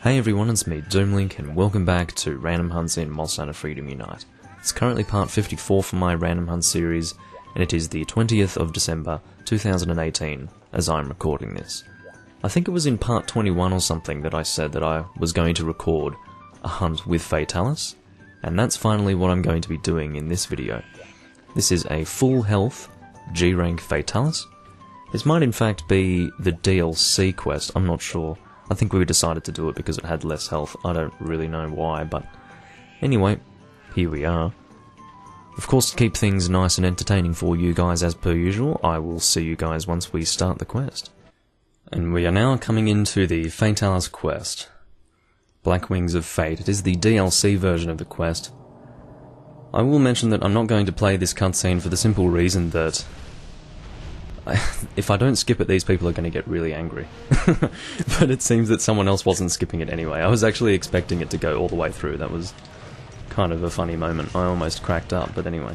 Hey everyone, it's me, Doomlink, and welcome back to Random Hunts in Monster Hunter Freedom Unite. It's currently part 54 for my Random Hunt series, and it is the 20th of December, 2018, as I'm recording this. I think it was in part 21 or something that I said that I was going to record a hunt with Fatalis, and that's finally what I'm going to be doing in this video. This is a full health G Rank Fatalis. This might in fact be the DLC quest, I'm not sure. I think we decided to do it because it had less health. I don't really know why, but anyway, here we are. Of course, to keep things nice and entertaining for you guys as per usual, I will see you guys once we start the quest. And we are now coming into the Fatalis quest. Black Wings of Fate. It is the DLC version of the quest. I will mention that I'm not going to play this cutscene for the simple reason that if I don't skip it, these people are going to get really angry. But it seems that someone else wasn't skipping it anyway. I was actually expecting it to go all the way through. That was kind of a funny moment. I almost cracked up, but anyway.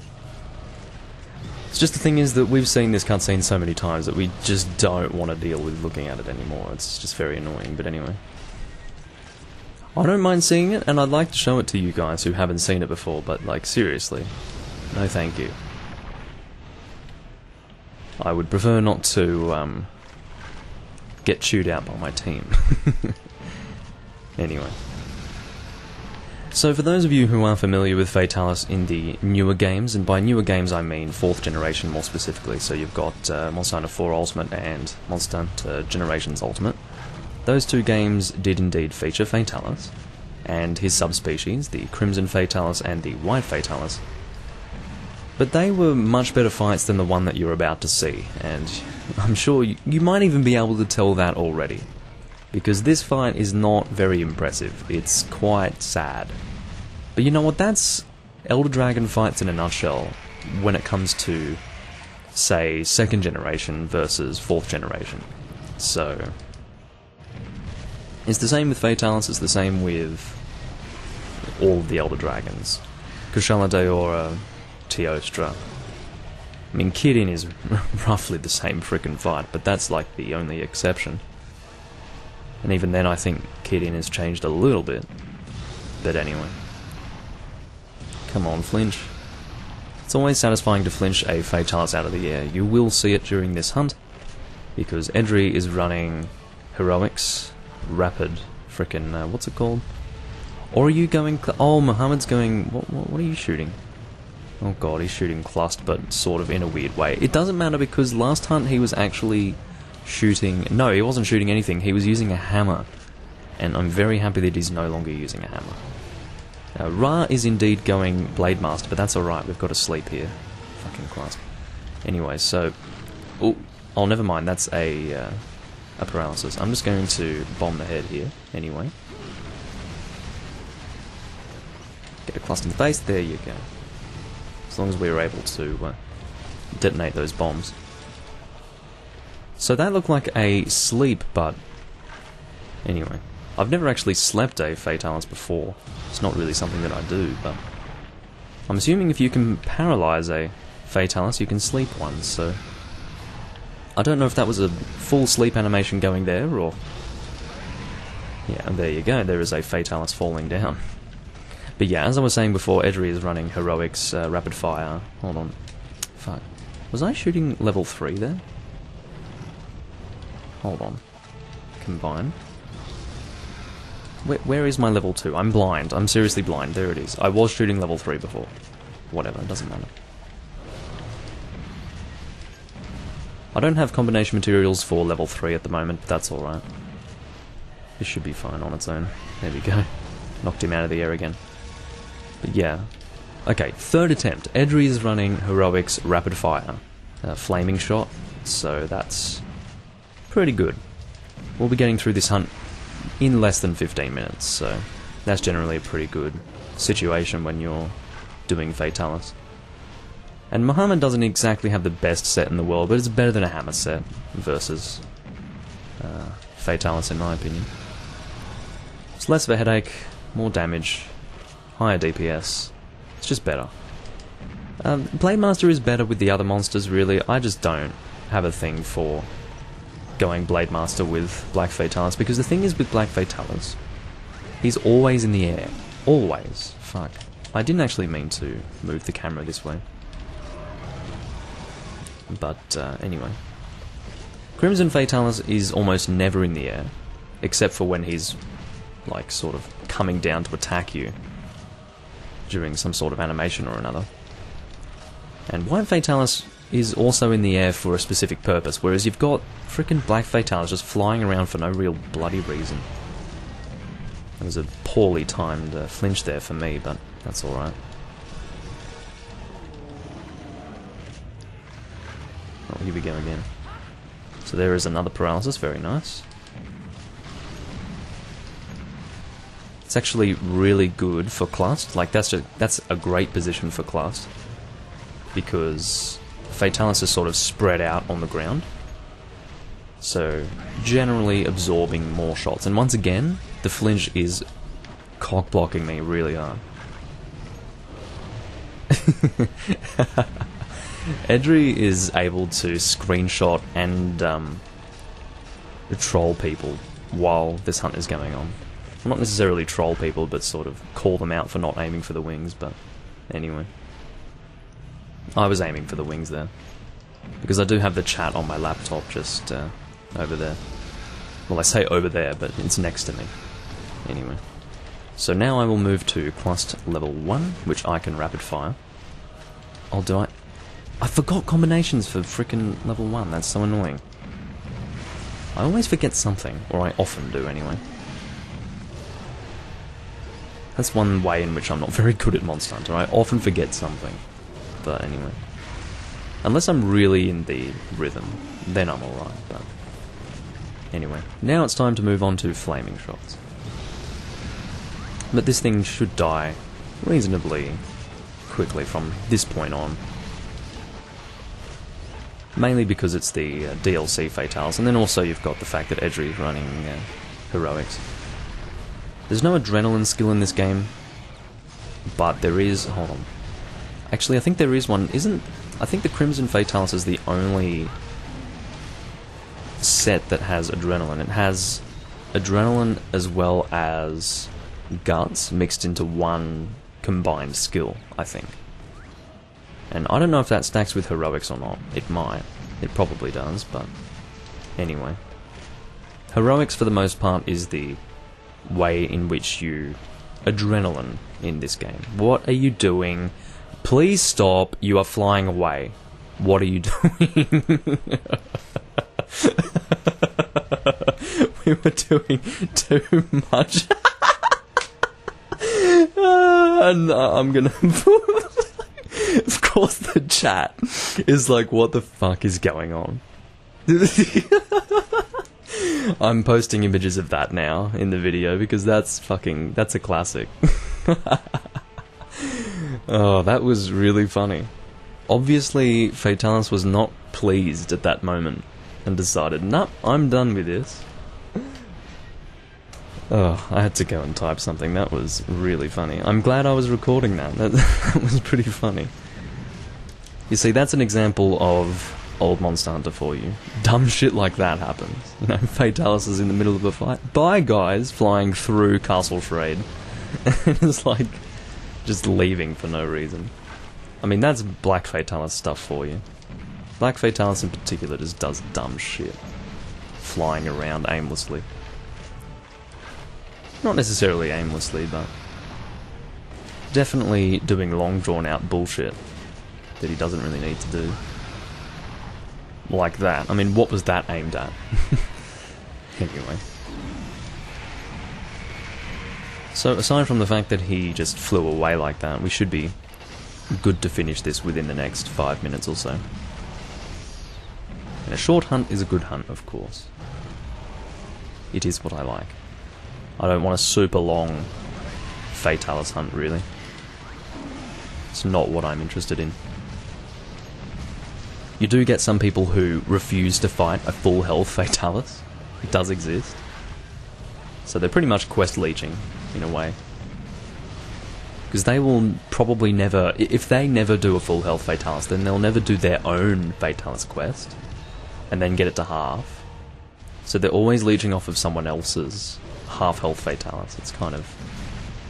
It's just the thing is that we've seen this cutscene so many times that we just don't want to deal with looking at it anymore. It's just very annoying, but anyway. I don't mind seeing it, and I'd like to show it to you guys who haven't seen it before, but like, seriously, no thank you. I would prefer not to get chewed out by my team. Anyway. So for those of you who are familiar with Fatalis in the newer games, and by newer games I mean 4th generation more specifically, so you've got Monster Hunter 4 Ultimate and Monster Hunter Generations Ultimate. Those two games did indeed feature Fatalis, and his subspecies, the Crimson Fatalis and the White Fatalis. But they were much better fights than the one that you're about to see, and I'm sure you might even be able to tell that already. Because this fight is not very impressive, it's quite sad. But you know what, that's Elder Dragon fights in a nutshell when it comes to, say, 2nd generation versus 4th generation. So, it's the same with Fatalis, it's the same with all of the Elder Dragons. Kushala Daora, Teostra. I mean, Kirin is roughly the same frickin' fight, but that's like the only exception. And even then I think Kirin has changed a little bit. But anyway. Come on, flinch. It's always satisfying to flinch a Fatalis out of the air. You will see it during this hunt, because Edry is running Heroics, Rapid, frickin' what's it called? Or are you going... oh, Muhammad's going... What are you shooting? Oh god, he's shooting clust, but sort of in a weird way. It doesn't matter because last hunt he was actually shooting... no, he wasn't shooting anything, he was using a hammer. And I'm very happy that he's no longer using a hammer. Now, Ra is indeed going Blade Master, but that's alright, we've got to sleep here. Fucking clust. Anyway, so... oh, never mind, that's a paralysis. I'm just going to bomb the head here, anyway. Get a cluster in the face, there you go. As long as we were able to detonate those bombs. So that looked like a sleep, but anyway. I've never actually slept a Fatalis before. It's not really something that I do, but I'm assuming if you can paralyze a Fatalis, you can sleep one, so I don't know if that was a full sleep animation going there, or... yeah, and there you go, there is a Fatalis falling down. But yeah, as I was saying before, Edry is running Heroics, Rapid Fire. Hold on. Fuck. Was I shooting level 3 there? Hold on. Combine. Where is my level 2? I'm blind. I'm seriously blind. There it is. I was shooting level 3 before. Whatever, it doesn't matter. I don't have combination materials for level 3 at the moment, but that's alright. This should be fine on its own. There we go. Knocked him out of the air again. But yeah. Okay, 3rd attempt. Edry is running Heroics Rapid Fire. Flaming Shot, so that's pretty good. We'll be getting through this hunt in less than 15 minutes, so that's generally a pretty good situation when you're doing Fatalis. And Muhammad doesn't exactly have the best set in the world, but it's better than a hammer set versus Fatalis in my opinion. It's less of a headache, more damage, higher DPS. It's just better. Blade Master is better with the other monsters, really. I just don't have a thing for going Blade Master with Black Fatalis, because the thing is with Black Fatalis, He's always in the air. Always. Fuck. I didn't actually mean to move the camera this way. But, anyway. Crimson Fatalis is almost never in the air, except for when he's, like, sort of coming down to attack you during some sort of animation or another. And White Fatalis is also in the air for a specific purpose, whereas you've got frickin' Black Fatalis just flying around for no real bloody reason. It was a poorly timed flinch there for me, but that's alright. Oh, here we go again. So there is another paralysis, very nice. It's actually really good for clust, like that's a great position for clust, because Fatalis is sort of spread out on the ground, so generally absorbing more shots. And once again, the flinch is cock-blocking me really hard. Edry is able to screenshot and troll people while this hunt is going on. Well, not necessarily troll people, but sort of call them out for not aiming for the wings, but anyway. I was aiming for the wings there, because I do have the chat on my laptop just over there. Well, I say over there, but it's next to me. Anyway. So now I will move to clust level 1, which I can rapid fire. Oh, do I? I forgot combinations for frickin' level 1, that's so annoying. I always forget something, or I often do anyway. That's one way in which I'm not very good at Monster Hunter, I often forget something. But anyway. Unless I'm really in the rhythm, then I'm alright, but... Anyway, now it's time to move on to flaming shots. But this thing should die reasonably quickly from this point on. Mainly because it's the DLC Fatalis, and then also you've got the fact that Edry is running heroics. There's no adrenaline skill in this game, but there is... Hold on. Actually, I think there is one. I think the Crimson Fatalis is the only set that has adrenaline. It has adrenaline as well as guts mixed into one combined skill, I think. And I don't know if that stacks with heroics or not. It might. It probably does, but anyway. Heroics, for the most part, is the way in which you... Adrenaline in this game. What are you doing? Please stop. You are flying away. What are you doing? We were doing too much. And I'm gonna... Of course the chat is like, what the fuck is going on? I'm posting images of that now in the video because that's a classic. Oh, that was really funny. Obviously, Fatalis was not pleased at that moment and decided, nah, I'm done with this. Oh, I had to go and type something. That was really funny. I'm glad I was recording that. That was pretty funny. You see, that's an example of old Monster Hunter for you. Dumb shit like that happens. You know, Fatalis is in the middle of a fight. Bye, guys, flying through Castle Shrade. And it's like, just leaving for no reason. I mean, that's Black Fatalis stuff for you. Black Fatalis in particular just does dumb shit. Flying around aimlessly. Not necessarily aimlessly, but definitely doing long drawn out bullshit that he doesn't really need to do. Like that. I mean, what was that aimed at? Anyway. So, aside from the fact that he just flew away like that, we should be good to finish this within the next 5 minutes or so. And a short hunt is a good hunt, of course. It is what I like. I don't want a super long Fatalis hunt, really. It's not what I'm interested in. You do get some people who refuse to fight a full health Fatalis. It does exist. So they're pretty much quest leeching, in a way. Because they will probably never... If they never do a full health Fatalis, then they'll never do their own Fatalis quest. And then get it to half. So they're always leeching off of someone else's half health Fatalis. It's kind of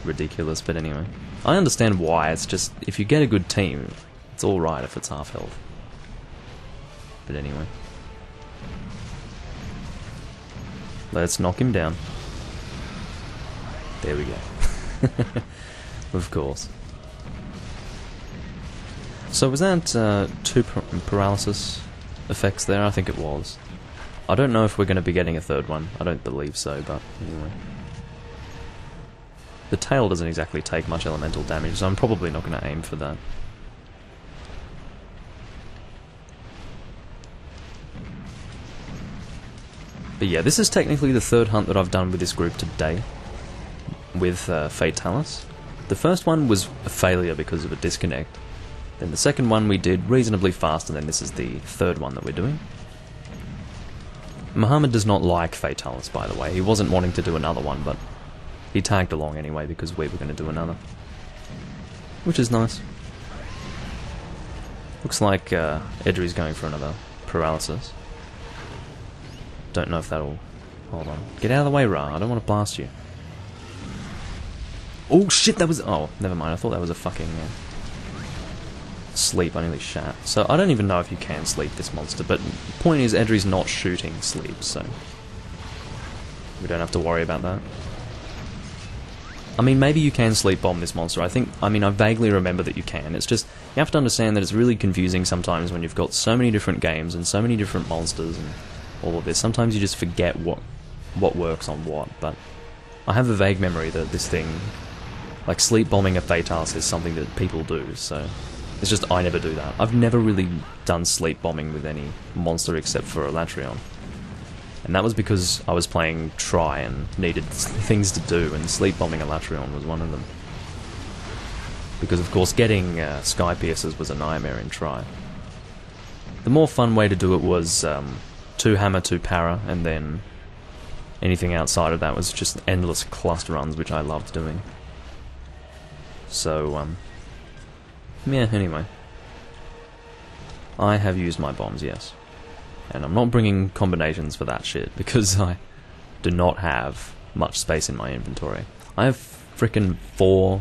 ridiculous, but anyway. I understand why, it's just, if you get a good team, it's alright if it's half health. But anyway. Let's knock him down. There we go. Of course. So was that 2 paralysis effects there? I think it was. I don't know if we're going to be getting a third one. I don't believe so, but anyway. The tail doesn't exactly take much elemental damage, so I'm probably not going to aim for that. But yeah, this is technically the third hunt that I've done with this group today, with Fatalis. The first one was a failure because of a disconnect. Then the second one we did reasonably fast, and then this is the third one that we're doing. Muhammad does not like Fatalis, by the way. He wasn't wanting to do another one, but he tagged along anyway because we were going to do another. Which is nice. Looks like Edry's going for another paralysis. Don't know if that'll... Hold on. Get out of the way, Ra. I don't want to blast you. Oh shit, that was... Oh, never mind. I thought that was a fucking... sleep. I nearly shat. So I don't even know if you can sleep this monster, but the point is Edry's not shooting sleep, so... we don't have to worry about that. I mean, maybe you can sleep bomb this monster. I vaguely remember that you can. It's just, you have to understand that it's really confusing sometimes when you've got so many different games and so many different monsters and all of this. Sometimes you just forget what works on what, but I have a vague memory that this thing, like sleep bombing a Fatalis, is something that people do, so it's just I never do that. I've never really done sleep bombing with any monster except for Elatrion. And that was because I was playing Try and needed things to do, and sleep bombing Elatrion was one of them. Because of course getting Sky Piercers was a nightmare in Try. The more fun way to do it was 2 hammer, 2 para, and then anything outside of that was just endless cluster runs, which I loved doing. So, yeah, anyway. I have used my bombs, yes. And I'm not bringing combinations for that shit, because I do not have much space in my inventory. I have frickin' 4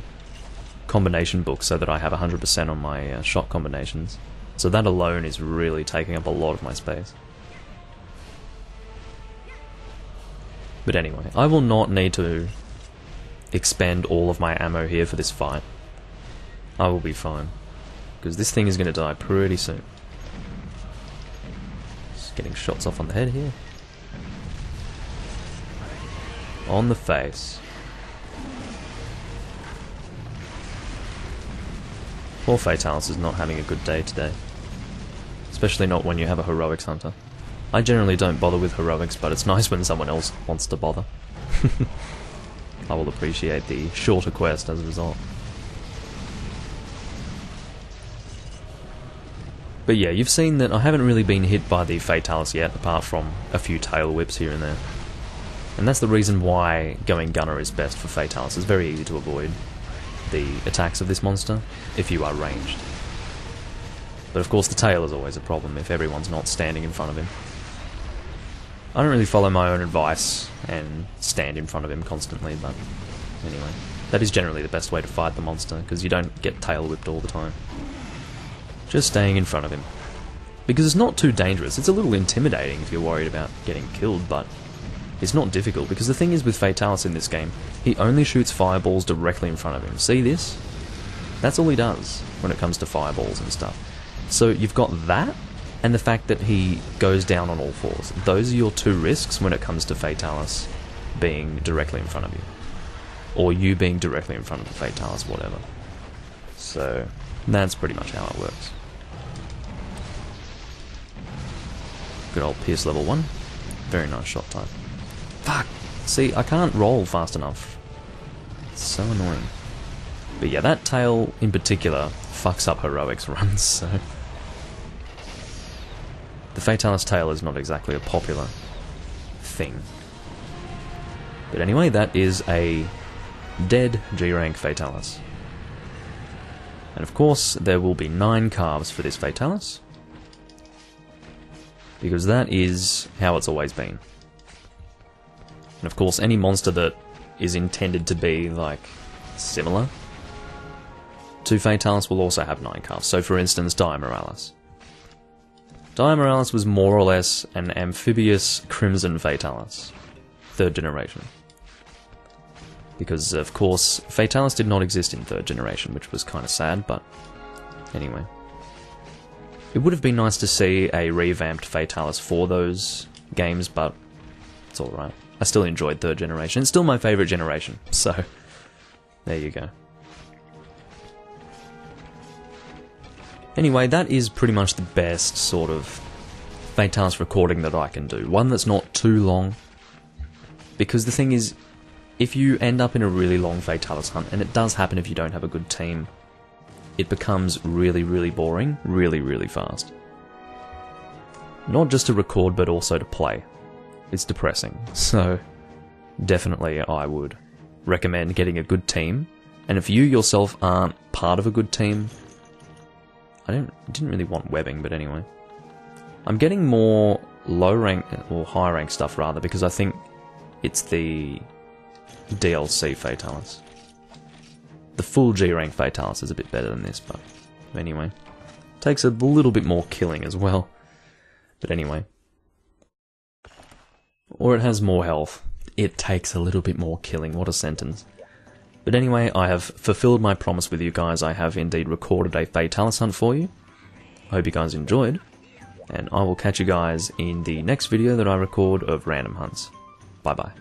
combination books so that I have 100% on my shot combinations. So that alone is really taking up a lot of my space. But anyway, I will not need to expend all of my ammo here for this fight. I will be fine, because this thing is going to die pretty soon. Just getting shots off on the head here. On the face. Poor Fatalis is not having a good day today. Especially not when you have a heroics hunter. I generally don't bother with heroics, but it's nice when someone else wants to bother. I will appreciate the shorter quest as a result. But yeah, you've seen that I haven't really been hit by the Fatalis yet, apart from a few tail whips here and there. And that's the reason why going gunner is best for Fatalis. It's very easy to avoid the attacks of this monster if you are ranged. But of course the tail is always a problem if everyone's not standing in front of him. I don't really follow my own advice and stand in front of him constantly, but anyway. That is generally the best way to fight the monster, because you don't get tail whipped all the time. Just staying in front of him. Because it's not too dangerous. It's a little intimidating if you're worried about getting killed, but it's not difficult, because the thing is with Fatalis in this game, he only shoots fireballs directly in front of him. See this? That's all he does when it comes to fireballs and stuff. So you've got that, and the fact that he goes down on all fours. Those are your 2 risks when it comes to Fatalis being directly in front of you. Or you being directly in front of the Fatalis, whatever. So that's pretty much how it works. Good old Pierce level 1. Very nice shot time. Fuck! See, I can't roll fast enough. It's so annoying. But yeah, that tail in particular fucks up heroics runs, so... The Fatalis tail is not exactly a popular thing. But anyway, that is a dead G Rank Fatalis. And of course, there will be 9 carves for this Fatalis, because that is how it's always been. And of course, any monster that is intended to be, like, similar to Fatalis will also have 9 cuffs. So for instance, Diamorales. Diamorales was more or less an amphibious Crimson Fatalis, 3rd generation. Because, of course, Fatalis did not exist in 3rd generation, which was kind of sad, but anyway. It would have been nice to see a revamped Fatalis for those games, but it's alright. I still enjoyed 3rd generation. It's still my favourite generation, so there you go. Anyway, that is pretty much the best sort of Fatalis recording that I can do. One that's not too long. Because the thing is, if you end up in a really long Fatalis hunt, and it does happen if you don't have a good team, it becomes really, really boring, really, really fast. Not just to record, but also to play. It's depressing. So, definitely I would recommend getting a good team. And if you yourself aren't part of a good team, I didn't really want webbing, but anyway. I'm getting more low rank, or high rank stuff rather, because I think it's the DLC Fatalis. The full G Rank Fatalis is a bit better than this, but anyway. Takes a little bit more killing as well. But anyway. Or it has more health. It takes a little bit more killing, what a sentence. But anyway, I have fulfilled my promise with you guys. I have indeed recorded a Fatalis hunt for you. I hope you guys enjoyed. And I will catch you guys in the next video that I record of random hunts. Bye bye.